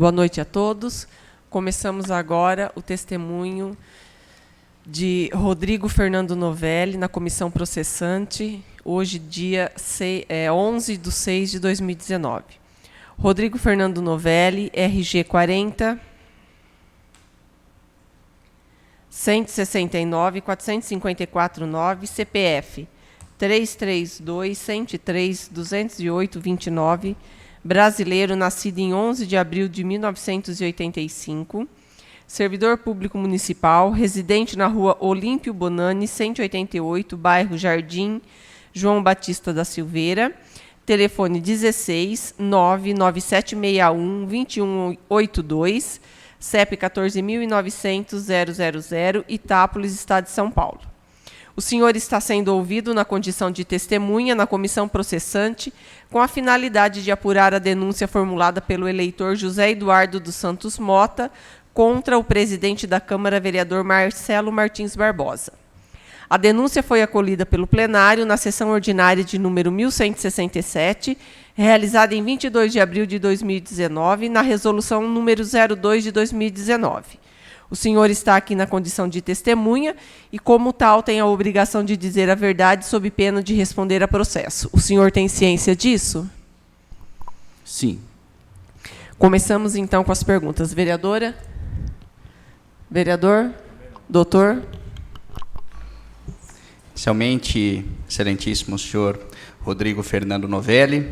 Boa noite a todos. Começamos agora o testemunho de Rodrigo Fernando Novelli, na comissão processante, hoje, dia 11/6/2019. Rodrigo Fernando Novelli, RG 40 169 454 9, CPF 332 103 208 29, brasileiro, nascido em 11 de abril de 1985, servidor público municipal, residente na rua Olímpio Bonani, 188, bairro Jardim João Batista da Silveira, telefone 16 99761 2182, CEP 14.900.000, Itápolis, Estado de São Paulo. O senhor está sendo ouvido na condição de testemunha na comissão processante, com a finalidade de apurar a denúncia formulada pelo eleitor José Eduardo dos Santos Mota contra o presidente da Câmara, vereador Marcelo Martins Barbosa. A denúncia foi acolhida pelo plenário na sessão ordinária de número 1167, realizada em 22 de abril de 2019, na resolução número 02 de 2019. O senhor está aqui na condição de testemunha e, como tal, tem a obrigação de dizer a verdade sob pena de responder a processo. O senhor tem ciência disso? Sim. Começamos, então, com as perguntas. Vereadora? Vereador? Doutor? Inicialmente, excelentíssimo senhor Rodrigo Fernando Novelli,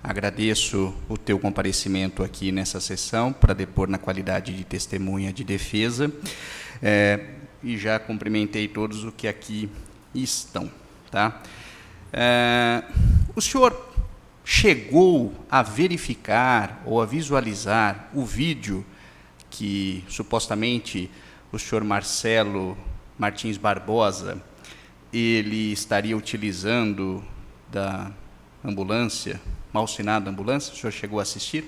agradeço o teu comparecimento aqui nessa sessão para depor na qualidade de testemunha de defesa, e já cumprimentei todos os que aqui estão. Tá? O senhor chegou a verificar ou a visualizar o vídeo que supostamente o senhor Marcelo Martins Barbosa ele estaria utilizando da ambulância, mal-sinada ambulância? O senhor chegou a assistir?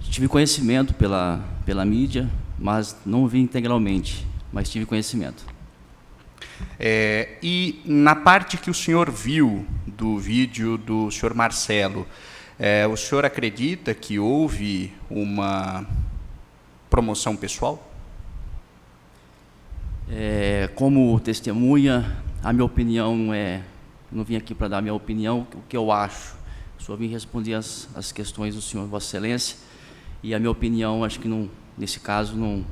Tive conhecimento pela mídia, mas não vi integralmente, mas tive conhecimento. E na parte que o senhor viu do vídeo do senhor Marcelo, o senhor acredita que houve uma promoção pessoal? Como testemunha, a minha opinião não vim aqui para dar a minha opinião, o que eu acho. Só vim responder as questões do senhor Vossa Excelência, e a minha opinião, acho que não, nesse caso, não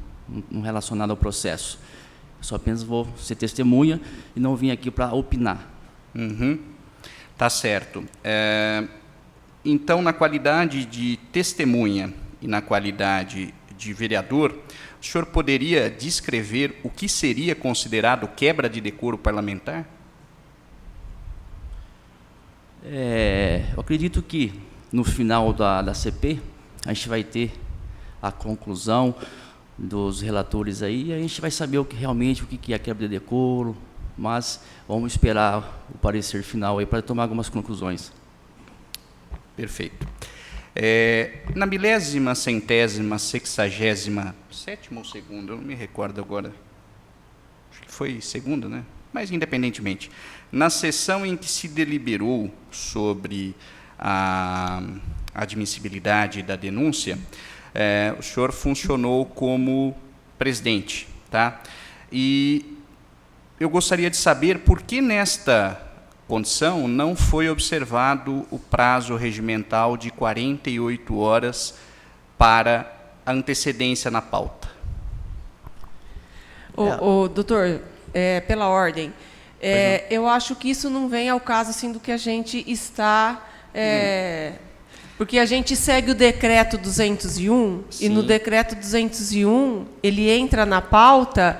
relacionada ao processo. Eu só apenas vou ser testemunha e não vim aqui para opinar. Tá certo. Então, na qualidade de testemunha e na qualidade de vereador, o senhor poderia descrever o que seria considerado quebra de decoro parlamentar? Eu acredito que no final da CP a gente vai ter a conclusão dos relatores aí, e a gente vai saber realmente o que é quebra de decoro, mas vamos esperar o parecer final aí para tomar algumas conclusões. Perfeito. Na 1000ª, 67ª ou segunda, eu não me recordo agora, acho que foi segunda, né? Mas independentemente, na sessão em que se deliberou sobre a admissibilidade da denúncia, o senhor funcionou como presidente, tá? E eu gostaria de saber por que nesta condição não foi observado o prazo regimental de 48 horas para a antecedência na pauta. Doutor, pela ordem, eu acho que isso não vem ao caso assim, do que a gente está... Porque a gente segue o decreto 201, Sim. E no decreto 201, ele entra na pauta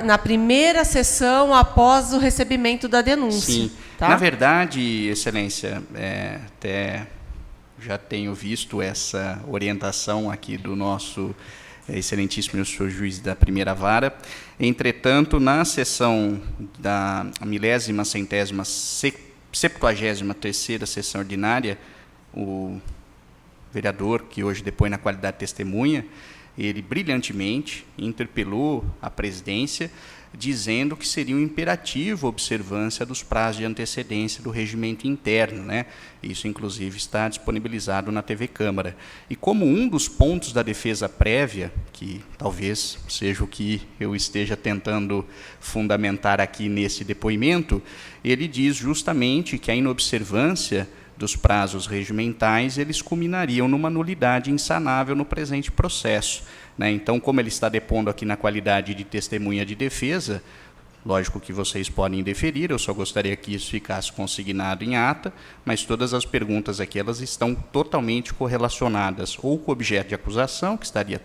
na primeira sessão após o recebimento da denúncia. Sim. Tá? Na verdade, Excelência, até já tenho visto essa orientação aqui do nosso excelentíssimo senhor juiz da primeira vara. Entretanto, na sessão da 1000ª, sessão ordinária, o vereador, que hoje depõe na qualidade de testemunha, ele brilhantemente interpelou a presidência, dizendo que seria um imperativo a observância dos prazos de antecedência do regimento interno, né? Isso, inclusive, está disponibilizado na TV Câmara. E como um dos pontos da defesa prévia, que talvez seja o que eu esteja tentando fundamentar aqui nesse depoimento, ele diz justamente que a inobservância dos prazos regimentais, eles culminariam numa nulidade insanável no presente processo, né? Então, como ele está depondo aqui na qualidade de testemunha de defesa, lógico que vocês podem deferir, eu só gostaria que isso ficasse consignado em ata, mas todas as perguntas aqui, elas estão totalmente correlacionadas ou com o objeto de acusação, que estaria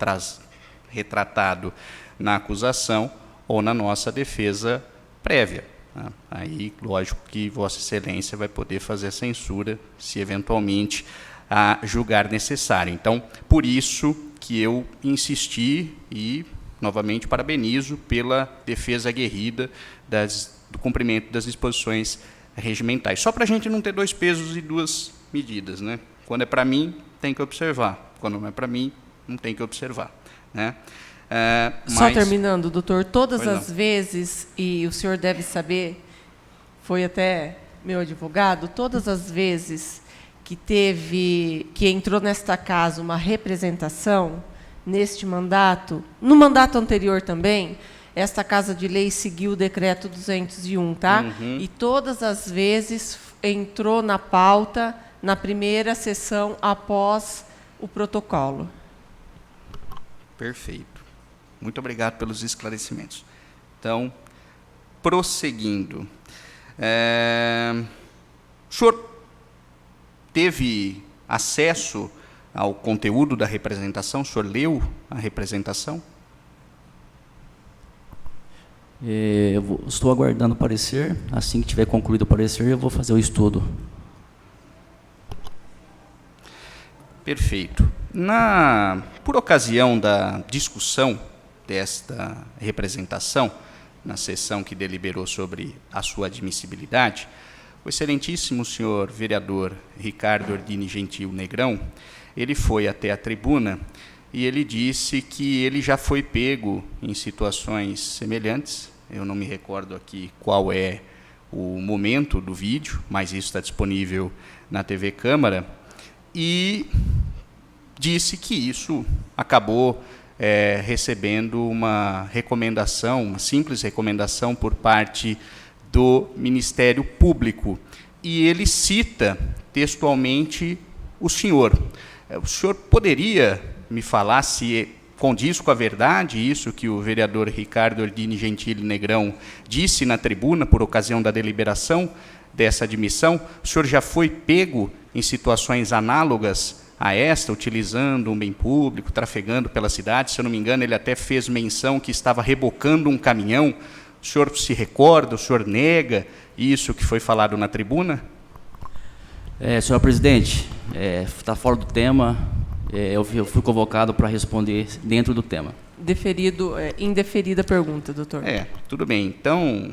retratado na acusação, ou na nossa defesa prévia. Aí, lógico que Vossa Excelência vai poder fazer a censura, se eventualmente a julgar necessário. Então, por isso que eu insisti e, novamente, parabenizo pela defesa aguerrida do cumprimento das disposições regimentais. Só para a gente não ter dois pesos e duas medidas, né? Quando é para mim, tem que observar. Quando não é para mim, não tem que observar, né? Só terminando, doutor, todas as vezes, e o senhor deve saber, foi até meu advogado, todas as vezes que entrou nesta casa uma representação neste mandato, no mandato anterior também, esta Casa de Lei seguiu o decreto 201, tá? E todas as vezes entrou na pauta na primeira sessão após o protocolo. Perfeito. Muito obrigado pelos esclarecimentos. Então, prosseguindo. O senhor teve acesso ao conteúdo da representação? O senhor leu a representação? Estou aguardando o parecer. Assim que tiver concluído o parecer, eu vou fazer o estudo. Perfeito. Por ocasião da discussão desta representação, na sessão que deliberou sobre a sua admissibilidade, o excelentíssimo senhor vereador Ricardo Ordini Gentil Negrão, ele foi até a tribuna e ele disse que ele já foi pego em situações semelhantes. Eu não me recordo aqui qual é o momento do vídeo, mas isso está disponível na TV Câmara, e disse que isso acabou recebendo uma recomendação, uma simples recomendação por parte do Ministério Público. E ele cita textualmente o senhor. O senhor poderia me falar se condiz com a verdade isso que o vereador Ricardo Ordini Gentili Negrão disse na tribuna por ocasião da deliberação dessa admissão? O senhor já foi pego em situações análogas a esta, utilizando um bem público, trafegando pela cidade? Se eu não me engano, ele até fez menção que estava rebocando um caminhão. O senhor se recorda, o senhor nega isso que foi falado na tribuna? Senhor presidente, está fora do tema, eu fui convocado para responder dentro do tema. Indeferida a pergunta, doutor. Tudo bem. Então,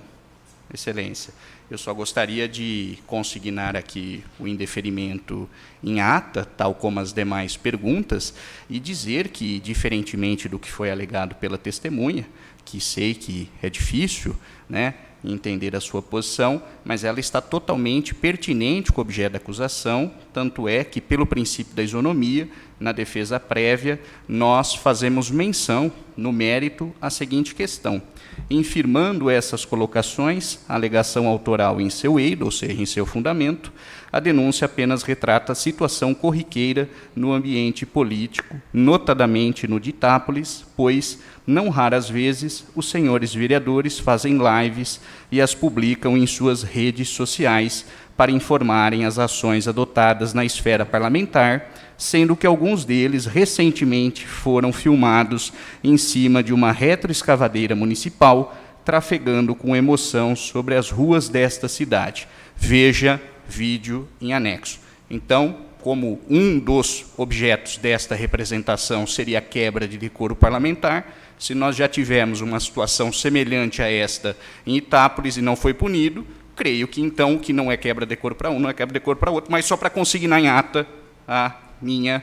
Excelência, eu só gostaria de consignar aqui o indeferimento em ata, tal como as demais perguntas, e dizer que, diferentemente do que foi alegado pela testemunha, que sei que é difícil, né, entender a sua posição, mas ela está totalmente pertinente com o objeto da acusação, tanto é que, pelo princípio da isonomia, na defesa prévia, nós fazemos menção, no mérito, à seguinte questão: infirmando essas colocações, a alegação autoral em seu eido, ou seja, em seu fundamento, a denúncia apenas retrata a situação corriqueira no ambiente político, notadamente no de Itápolis, pois, não raras vezes, os senhores vereadores fazem lives e as publicam em suas redes sociais para informarem as ações adotadas na esfera parlamentar, sendo que alguns deles recentemente foram filmados em cima de uma retroescavadeira municipal, trafegando com emoção sobre as ruas desta cidade. Veja vídeo em anexo. Então, como um dos objetos desta representação seria a quebra de decoro parlamentar, se nós já tivemos uma situação semelhante a esta em Itápolis e não foi punido, creio que então que não é quebra de decoro para um, não é quebra de decoro para outro, mas só para consignar em ata a minha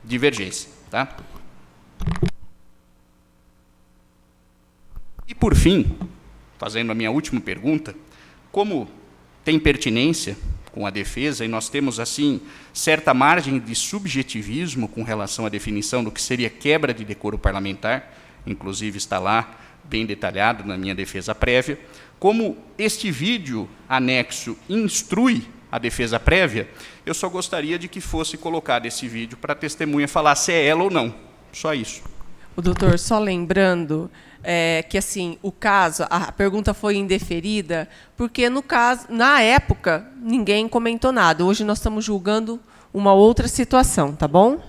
divergência. Tá? E, por fim, fazendo a minha última pergunta, como tem pertinência com a defesa, e nós temos, assim, certa margem de subjetivismo com relação à definição do que seria quebra de decoro parlamentar, inclusive está lá bem detalhado na minha defesa prévia, como este vídeo anexo instrui a defesa prévia, eu só gostaria de que fosse colocado esse vídeo para a testemunha falar se é ela ou não. Só isso. O doutor, só lembrando que assim, o caso, a pergunta foi indeferida, porque no caso, na época, ninguém comentou nada. Hoje nós estamos julgando uma outra situação, tá bom?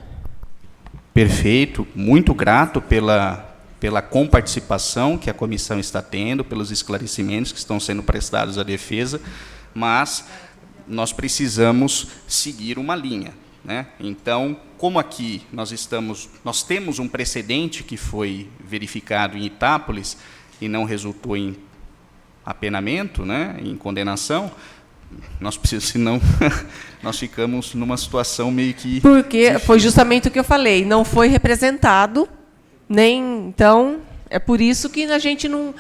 Perfeito. Muito grato pela comparticipação que a comissão está tendo, pelos esclarecimentos que estão sendo prestados à defesa, mas nós precisamos seguir uma linha, né? Então, como aqui nós temos um precedente que foi verificado em Itápolis e não resultou em apenamento, né, em condenação, nós precisamos, senão nós ficamos numa situação meio que porque difícil. foi justamente o que eu falei, não foi representado, nem então é por isso que a gente não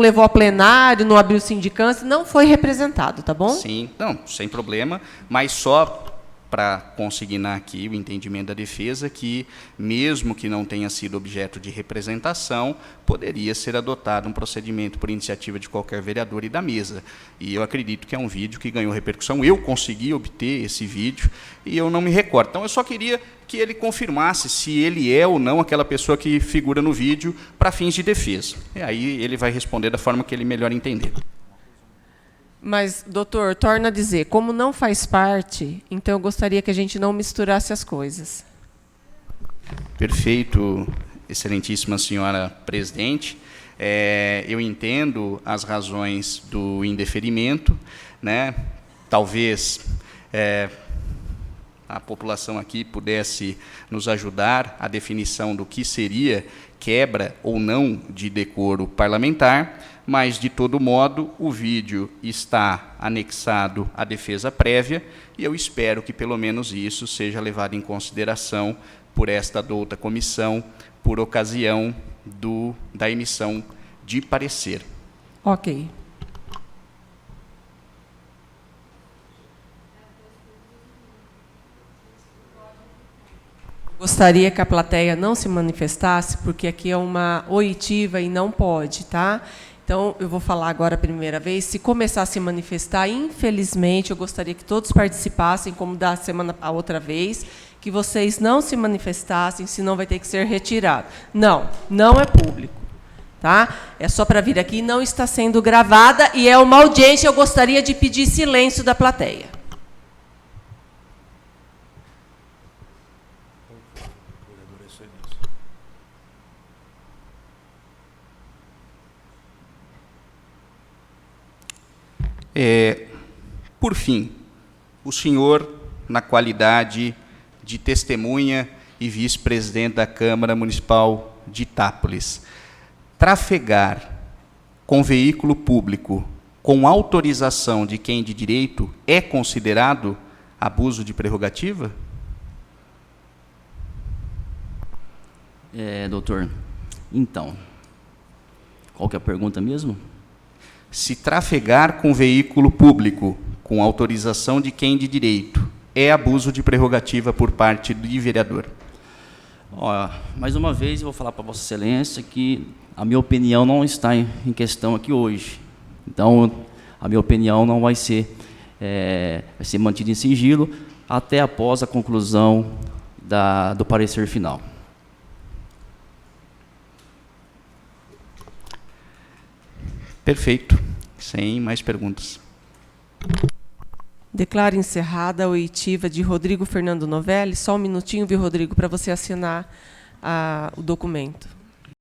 levou a plenário, não abriu sindicância, não foi representado, tá bom? Sim, não, sem problema, mas só para consignar aqui o entendimento da defesa que, mesmo que não tenha sido objeto de representação, poderia ser adotado um procedimento por iniciativa de qualquer vereador e da mesa. E eu acredito que é um vídeo que ganhou repercussão. Eu consegui obter esse vídeo e eu não me recordo. Então, eu só queria que ele confirmasse se ele é ou não aquela pessoa que figura no vídeo para fins de defesa. E aí ele vai responder da forma que ele melhor entender. Mas, doutor, torna a dizer, como não faz parte, então eu gostaria que a gente não misturasse as coisas. Perfeito, excelentíssima senhora presidente. Eu entendo as razões do indeferimento, né? Talvez a população aqui pudesse nos ajudar à definição do que seria quebra ou não de decoro parlamentar, mas, de todo modo, o vídeo está anexado à defesa prévia e eu espero que, pelo menos, isso seja levado em consideração por esta douta comissão, por ocasião da emissão de parecer. Ok. Gostaria que a plateia não se manifestasse, porque aqui é uma oitiva e não pode, tá? Então, eu vou falar agora a primeira vez. Se começar a se manifestar, infelizmente, eu gostaria que todos participassem, como da semana a outra vez, que vocês não se manifestassem, senão vai ter que ser retirado. Não, não é público, tá? É só para vir aqui, não está sendo gravada e é uma audiência. Eu gostaria de pedir silêncio da plateia. Por fim, o senhor, na qualidade de testemunha e vice-presidente da Câmara Municipal de Itápolis, trafegar com veículo público com autorização de quem de direito é considerado abuso de prerrogativa? Doutor, então, qual que é a pergunta mesmo? Se trafegar com veículo público com autorização de quem de direito é abuso de prerrogativa por parte do vereador? Mais uma vez, eu vou falar para Vossa Excelência que a minha opinião não está em questão aqui hoje. Então, a minha opinião não vai ser mantida em sigilo até após a conclusão do parecer final. Perfeito. Sem mais perguntas. Declaro encerrada a oitiva de Rodrigo Fernando Novelli. Só um minutinho, viu, Rodrigo, para você assinar o documento.